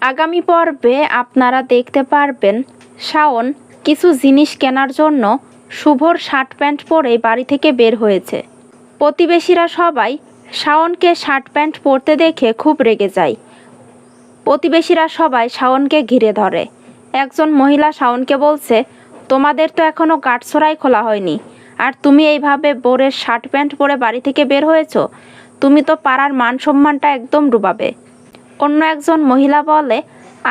আগামী পর্বে আপনারা দেখতে পারবেন শাওন কিছু জিনিস কেনার জন্য শুভর শার্ট প্যান্ট পরে বাড়ি থেকে বের হয়েছে। প্রতিবেশীরা সবাই শাওনকে শার্ট প্যান্ট পরতে দেখে খুব রেগে যায়। প্রতিবেশীরা সবাই শাওনকে ঘিরে ধরে। একজন মহিলা শাওনকে বলছে, তোমাদের তো এখনও গাঁটছড়াই খোলা হয়নি, আর তুমি এইভাবে বোরের শার্ট প্যান্ট পরে বাড়ি থেকে বের হয়েছো, তুমি তো পাড়ার মান সম্মানটা একদম ডুবাবে। অন্য একজন মহিলা বলে,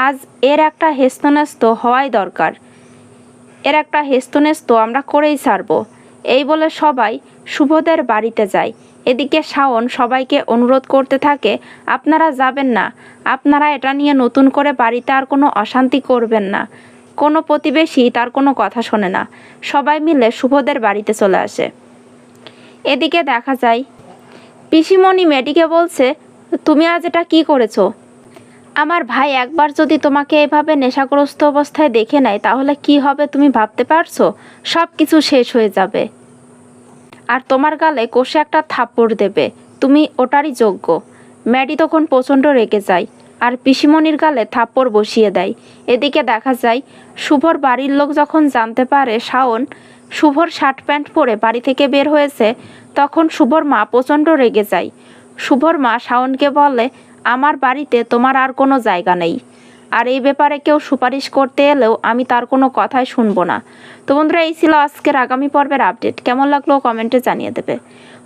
আজ এর একটা হেস্তনেস্ত হওয়াই দরকার, এর একটা হেস্তনেস্ত আমরা করেই ছাড়ব। এই বলে সবাই শুভদের বাড়িতে যায়। এদিকে শাওন সবাইকে অনুরোধ করতে থাকে, আপনারা যাবেন না, আপনারা এটা নিয়ে নতুন করে বাড়িতে আর কোনো অশান্তি করবেন না। কোনো প্রতিবেশী তার কোনো কথা শোনে না। সবাই মিলে শুভদের বাড়িতে চলে আসে। এদিকে দেখা যায় পিসিমণি মেয়েটিকে বলছে, তুমি আজ এটা কী করেছো? আমার ভাই একবার যদি তোমাকে এভাবে নেশাগ্রস্ত অবস্থায় দেখে নেয় তাহলে কি হবে তুমি ভাবতে পারছো? সব কিছু শেষ হয়ে যাবে, আর তোমার গালে কষে একটা থাপ্পড় দেবে, তুমি ওটারই যোগ্য। ম্যাডি তখন প্রচণ্ড রেগে যায় আর পিসিমণির গালে থাপ্পড় বসিয়ে দেয়। এদিকে দেখা যায় শুভর বাড়ির লোক যখন জানতে পারে শাওন শুভর শার্ট প্যান্ট পরে বাড়ি থেকে বের হয়েছে, তখন শুভর মা প্রচণ্ড রেগে যায়। শুভর মা শাওনকে বলে, আমার বাড়িতে তোমার আর কোনো জায়গা নেই, আর এই ব্যাপারে কেউ সুপারিশ করতে এলেও আমি তার কোনো কথাই শুনবো না। তো বন্ধুরা, এই ছিল আজকের আগামী পর্বের আপডেট। কেমন লাগলো কমেন্টে জানিয়ে দেবে।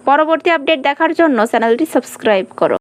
পরবর্তী আপডেট দেখার জন্য চ্যানেলটি সাবস্ক্রাইব করো।